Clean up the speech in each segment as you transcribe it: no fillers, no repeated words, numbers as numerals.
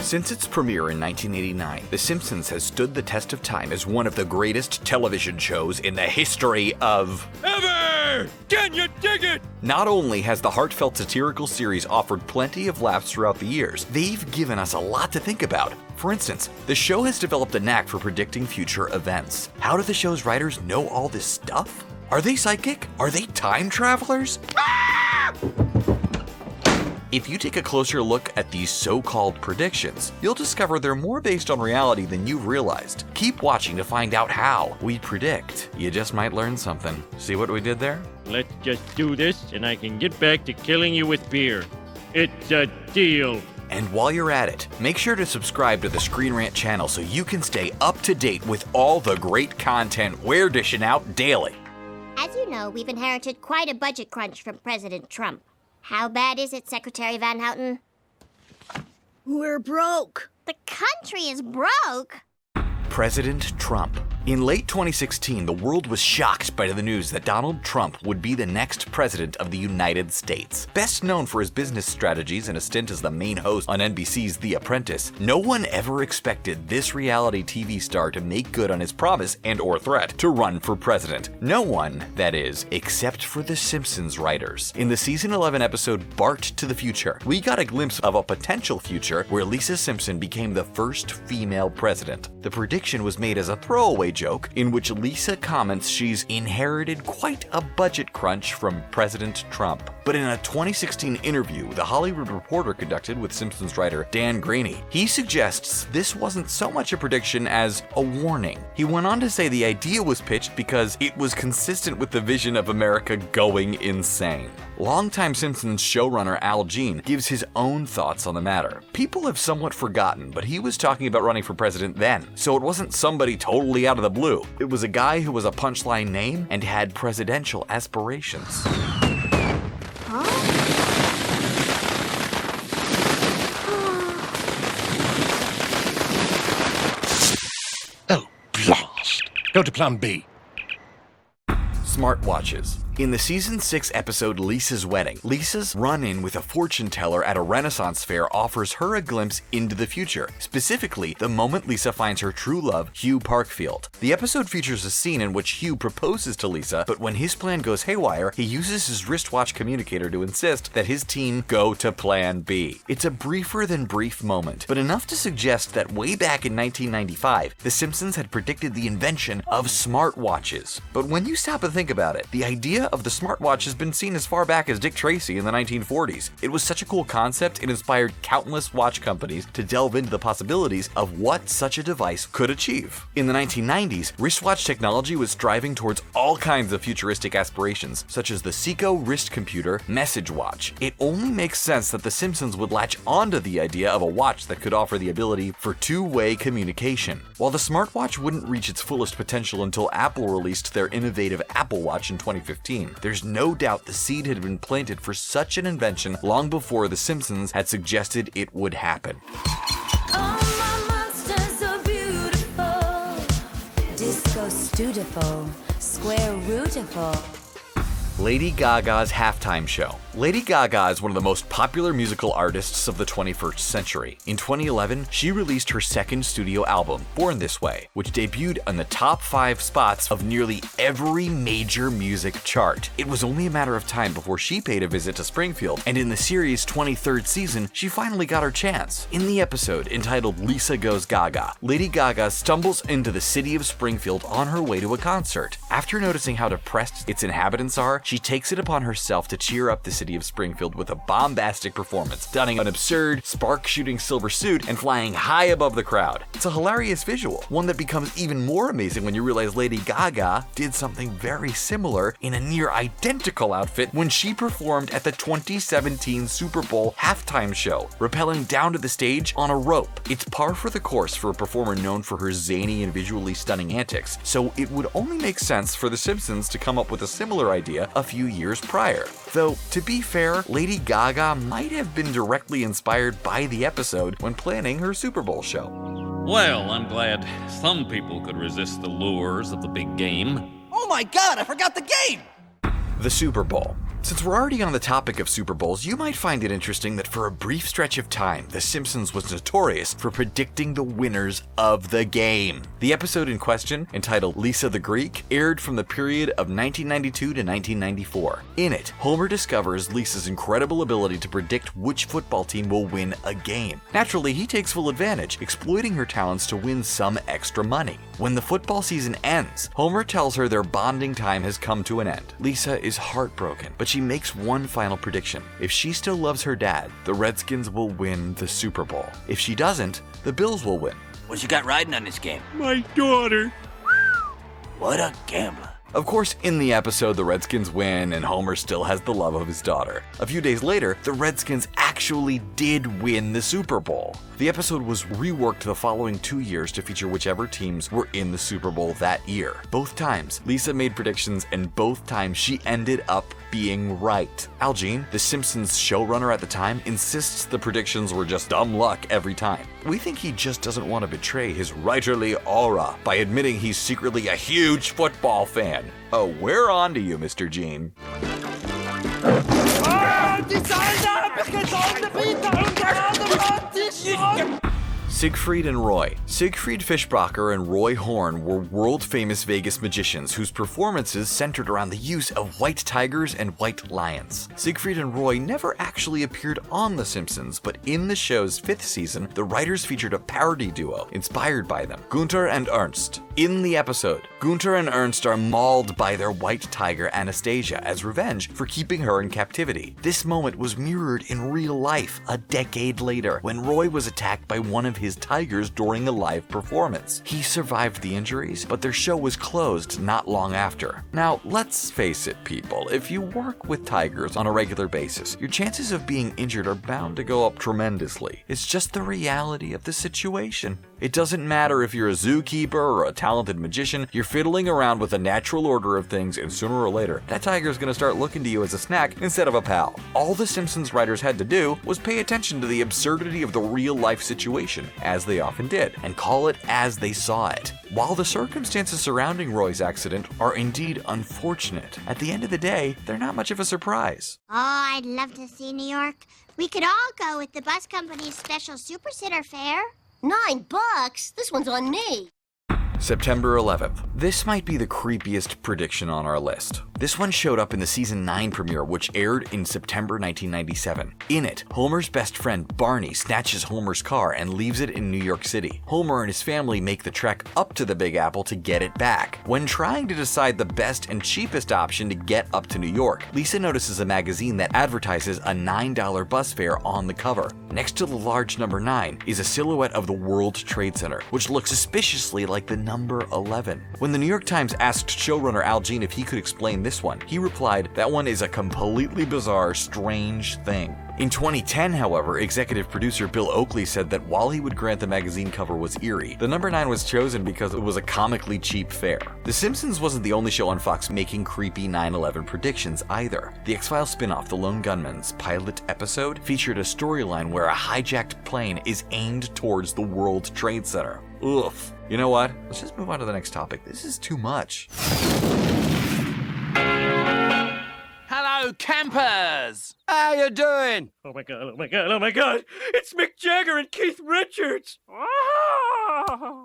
Since its premiere in 1989, The Simpsons has stood the test of time as one of the greatest television shows in the history of ever! Can you dig it? Not only has the heartfelt satirical series offered plenty of laughs throughout the years, they've given us a lot to think about. For instance, the show has developed a knack for predicting future events. How do the show's writers know all this stuff? Are they psychic? Are they time travelers? If you take a closer look at these so-called predictions, you'll discover they're more based on reality than you've realized. Keep watching to find out how we predict. You just might learn something. See what we did there? Let's just do this and I can get back to killing you with beer. It's a deal. And while you're at it, make sure to subscribe to the Screen Rant channel so you can stay up to date with all the great content we're dishing out daily. As you know, we've inherited quite a budget crunch from President Trump. How bad is it, Secretary Van Houten? We're broke. The country is broke? President Trump. In late 2016, the world was shocked by the news that Donald Trump would be the next president of the United States. Best known for his business strategies and a stint as the main host on NBC's The Apprentice, no one ever expected this reality TV star to make good on his promise and/or threat to run for president. No one, that is, except for the Simpsons writers. In the season 11 episode Bart to the Future, we got a glimpse of a potential future where Lisa Simpson became the first female president. The prediction was made as a throwaway joke in which Lisa comments she's inherited quite a budget crunch from President Trump. But in a 2016 interview The Hollywood Reporter conducted with Simpsons writer Dan Graney, he suggests this wasn't so much a prediction as a warning. He went on to say the idea was pitched because it was consistent with the vision of America going insane. Longtime Simpsons showrunner Al Jean gives his own thoughts on the matter. People have somewhat forgotten, but he was talking about running for president then, so it wasn't somebody totally out of the blue. It was a guy who was a punchline name and had presidential aspirations. Oh, blast. Go to plan B. Smartwatches. In the season 6 episode Lisa's Wedding, Lisa's run-in with a fortune teller at a Renaissance fair offers her a glimpse into the future, specifically the moment Lisa finds her true love, Hugh Parkfield. The episode features a scene in which Hugh proposes to Lisa, but when his plan goes haywire, he uses his wristwatch communicator to insist that his team go to plan B. It's a briefer than brief moment, but enough to suggest that way back in 1995, The Simpsons had predicted the invention of smartwatches. But when you stop and think about it, the idea of the smartwatch has been seen as far back as Dick Tracy in the 1940s. It was such a cool concept, it inspired countless watch companies to delve into the possibilities of what such a device could achieve. In the 1990s, wristwatch technology was striving towards all kinds of futuristic aspirations, such as the Seiko wrist computer message watch. It only makes sense that The Simpsons would latch onto the idea of a watch that could offer the ability for two-way communication. While the smartwatch wouldn't reach its fullest potential until Apple released their innovative Apple Watch in 2015, there's no doubt the seed had been planted for such an invention long before The Simpsons had suggested it would happen. Disco-studiful, square-rootiful. Lady Gaga's halftime show. Lady Gaga is one of the most popular musical artists of the 21st century. In 2011, she released her second studio album, Born This Way, which debuted on the top 5 spots of nearly every major music chart. It was only a matter of time before she paid a visit to Springfield, and in the series' 23rd season, she finally got her chance. In the episode entitled Lisa Goes Gaga, Lady Gaga stumbles into the city of Springfield on her way to a concert. After noticing how depressed its inhabitants are, she takes it upon herself to cheer up the city of Springfield with a bombastic performance, donning an absurd, spark-shooting silver suit and flying high above the crowd. It's a hilarious visual, one that becomes even more amazing when you realize Lady Gaga did something very similar in a near-identical outfit when she performed at the 2017 Super Bowl halftime show, rappelling down to the stage on a rope. It's par for the course for a performer known for her zany and visually stunning antics, so it would only make sense for The Simpsons to come up with a similar idea a few years prior. Though, to be fair, Lady Gaga might have been directly inspired by the episode when planning her Super Bowl show. Well, I'm glad some people could resist the lures of the big game. Oh my God, I forgot the game! The Super Bowl. Since we're already on the topic of Super Bowls, you might find it interesting that for a brief stretch of time, The Simpsons was notorious for predicting the winners of the game. The episode in question, entitled Lisa the Greek, aired from the period of 1992 to 1994. In it, Homer discovers Lisa's incredible ability to predict which football team will win a game. Naturally, he takes full advantage, exploiting her talents to win some extra money. When the football season ends, Homer tells her their bonding time has come to an end. Lisa is heartbroken, but she makes one final prediction. If she still loves her dad, the Redskins will win the Super Bowl. If she doesn't, the Bills will win. What you got riding on this game? My daughter. What a gambler. Of course, in the episode, the Redskins win and Homer still has the love of his daughter. A few days later, the Redskins actually did win the Super Bowl. The episode was reworked the following 2 years to feature whichever teams were in the Super Bowl that year. Both times, Lisa made predictions, and both times she ended up being right. Al Jean, the Simpsons showrunner at the time, insists the predictions were just dumb luck every time. We think he just doesn't want to betray his writerly aura by admitting he's secretly a huge football fan. Oh, we're on to you, Mr. Jean. Siegfried and Roy. Siegfried Fischbacher and Roy Horn were world-famous Vegas magicians whose performances centered around the use of white tigers and white lions. Siegfried and Roy never actually appeared on The Simpsons, but in the show's 5th season, the writers featured a parody duo inspired by them, Gunter and Ernst. In the episode, Gunter and Ernst are mauled by their white tiger Anastasia as revenge for keeping her in captivity. This moment was mirrored in real life a decade later when Roy was attacked by one of his tigers during a live performance. He survived the injuries, but their show was closed not long after. Now, let's face it, people, if you work with tigers on a regular basis, your chances of being injured are bound to go up tremendously. It's just the reality of the situation. It doesn't matter if you're a zookeeper or a talented magician, you're fiddling around with the natural order of things, and sooner or later, that tiger's gonna start looking to you as a snack instead of a pal. All the Simpsons writers had to do was pay attention to the absurdity of the real-life situation, as they often did, and call it as they saw it. While the circumstances surrounding Roy's accident are indeed unfortunate, at the end of the day, they're not much of a surprise. Oh, I'd love to see New York. We could all go with the bus company's special Super Sitter fare. $9? This one's on me. September 11th. This might be the creepiest prediction on our list. This one showed up in the season 9 premiere, which aired in September 1997. In it, Homer's best friend Barney snatches Homer's car and leaves it in New York City. Homer and his family make the trek up to the Big Apple to get it back. When trying to decide the best and cheapest option to get up to New York, Lisa notices a magazine that advertises a $9 bus fare on the cover. Next to the large number 9 is a silhouette of the World Trade Center, which looks suspiciously like the number 11. When the New York Times asked showrunner Al Jean if he could explain this one, he replied, "That one is a completely bizarre, strange thing." In 2010, however, executive producer Bill Oakley said that while he would grant the magazine cover was eerie, the number 9 was chosen because it was a comically cheap fare. The Simpsons wasn't the only show on Fox making creepy 9/11 predictions either. The X-Files spin-off The Lone Gunman's pilot episode featured a storyline where a hijacked plane is aimed towards the World Trade Center. Oof. You know what? Let's just move on to the next topic. This is too much. Hello, campers! How you doing? Oh my god, oh my god, oh my god! It's Mick Jagger and Keith Richards! Ah!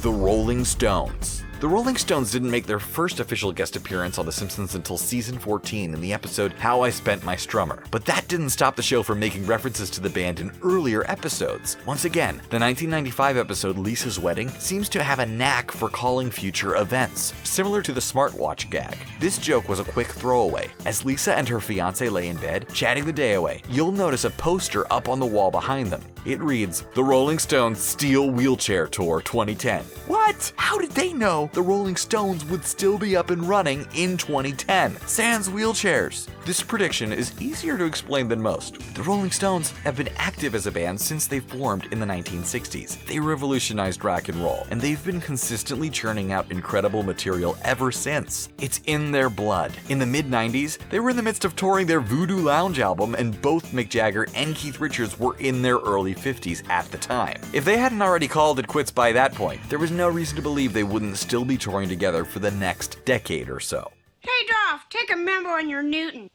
The Rolling Stones. The Rolling Stones didn't make their first official guest appearance on The Simpsons until season 14 in the episode How I Spent My Strummer. But that didn't stop the show from making references to the band in earlier episodes. Once again, the 1995 episode Lisa's Wedding seems to have a knack for calling future events, similar to the smartwatch gag. This joke was a quick throwaway. As Lisa and her fiancé lay in bed, chatting the day away, you'll notice a poster up on the wall behind them. It reads, "The Rolling Stones Steel Wheelchair Tour 2010. What? How did they know the Rolling Stones would still be up and running in 2010? Sans wheelchairs. This prediction is easier to explain than most. The Rolling Stones have been active as a band since they formed in the 1960s. They revolutionized rock and roll, and they've been consistently churning out incredible material ever since. It's in their blood. In the mid-90s, they were in the midst of touring their Voodoo Lounge album, and both Mick Jagger and Keith Richards were in their early 50s at the time. If they hadn't already called it quits by that point, there was no reason to believe they wouldn't still be touring together for the next decade or so. Hey, Dolph, off, take a memo on your Newton.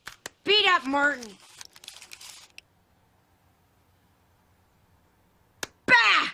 Beat up Martin. Bah!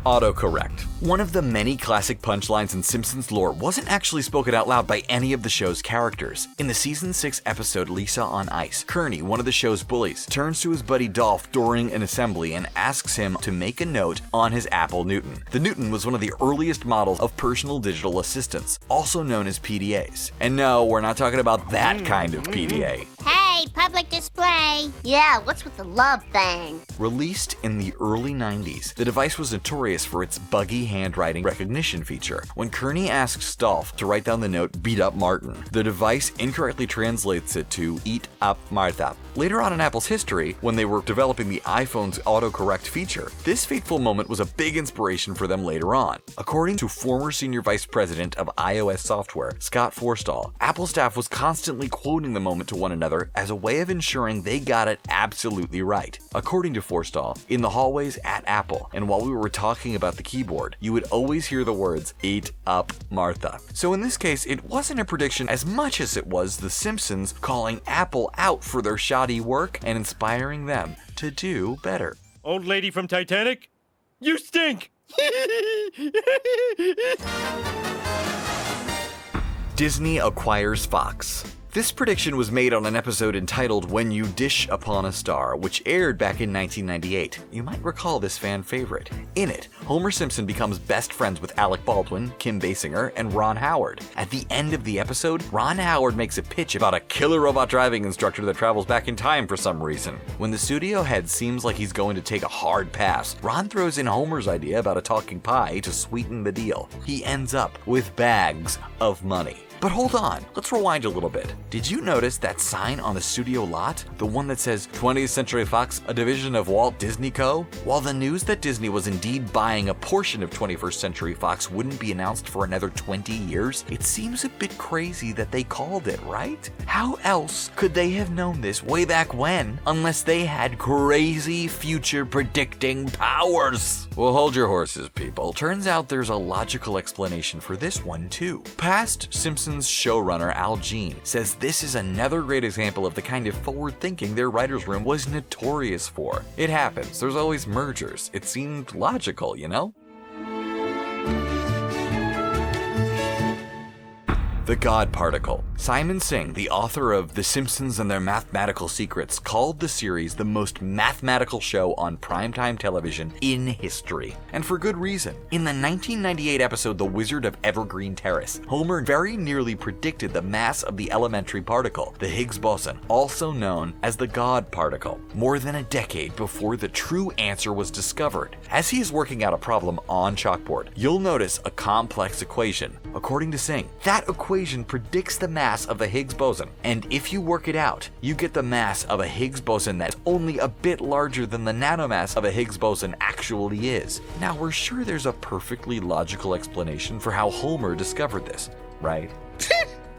Autocorrect. One of the many classic punchlines in Simpsons lore wasn't actually spoken out loud by any of the show's characters. In the season 6 episode Lisa on Ice, Kearney, one of the show's bullies, turns to his buddy Dolph during an assembly and asks him to make a note on his Apple Newton. The Newton was one of the earliest models of personal digital assistants, also known as PDAs. And no, we're not talking about that kind of PDA. Hey, public display. Yeah, what's with the love thing? Released in the early 90s, the device was notorious for its buggy handwriting recognition feature. When Kearney asks Dolph to write down the note, "Beat up Martin," the device incorrectly translates it to "Eat up Martha." Later on in Apple's history, when they were developing the iPhone's autocorrect feature, this fateful moment was a big inspiration for them later on. According to former senior vice president of iOS software, Scott Forstall, Apple staff was constantly quoting the moment to one another as a way of ensuring they got it absolutely right. According to Forstall, in the hallways at Apple, and while we were talking about the keyboard, you would always hear the words, "Eat up Martha." So in this case, it wasn't a prediction as much as it was The Simpsons calling Apple out for their shoddy work and inspiring them to do better. Old lady from Titanic? You stink! Disney acquires Fox. This prediction was made on an episode entitled When You Dish Upon a Star, which aired back in 1998. You might recall this fan favorite. In it, Homer Simpson becomes best friends with Alec Baldwin, Kim Basinger, and Ron Howard. At the end of the episode, Ron Howard makes a pitch about a killer robot driving instructor that travels back in time for some reason. When the studio head seems like he's going to take a hard pass, Ron throws in Homer's idea about a talking pie to sweeten the deal. He ends up with bags of money. But hold on, let's rewind a little bit. Did you notice that sign on the studio lot? The one that says 20th Century Fox, a division of Walt Disney Co.? While the news that Disney was indeed buying a portion of 21st Century Fox wouldn't be announced for another 20 years, it seems a bit crazy that they called it, right? How else could they have known this way back when, unless they had crazy future predicting powers? Well, hold your horses, people. Turns out there's a logical explanation for this one, too. Past Simpsons showrunner Al Jean says this is another great example of the kind of forward thinking their writer's room was notorious for. It happens, there's always mergers. It seemed logical, you know? The God Particle. Simon Singh, the author of The Simpsons and Their Mathematical Secrets, called the series the most mathematical show on primetime television in history. And for good reason. In the 1998 episode The Wizard of Evergreen Terrace, Homer very nearly predicted the mass of the elementary particle, the Higgs boson, also known as the God Particle, more than a decade before the true answer was discovered. As he is working out a problem on chalkboard, you'll notice a complex equation. According to Singh, that equation predicts the mass of the Higgs boson, and if you work it out, you get the mass of a Higgs boson that's only a bit larger than the nanomass of a Higgs boson actually is. Now, we're sure there's a perfectly logical explanation for how Homer discovered this, right?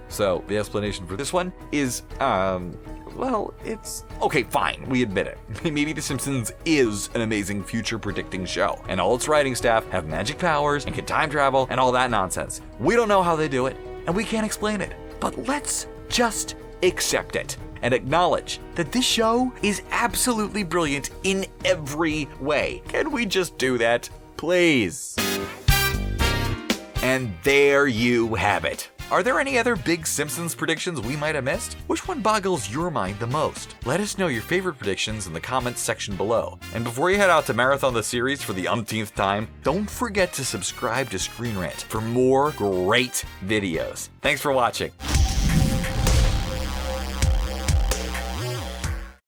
So, the explanation for this one is, well, it's... okay, fine, we admit it. Maybe The Simpsons is an amazing future-predicting show, and all its writing staff have magic powers and can time travel and all that nonsense. We don't know how they do it, and we can't explain it. But let's just accept it and acknowledge that this show is absolutely brilliant in every way. Can we just do that, please? And there you have it. Are there any other big Simpsons predictions we might have missed? Which one boggles your mind the most? Let us know your favorite predictions in the comments section below. And before you head out to marathon the series for the umpteenth time, don't forget to subscribe to Screen Rant for more great videos. Thanks for watching.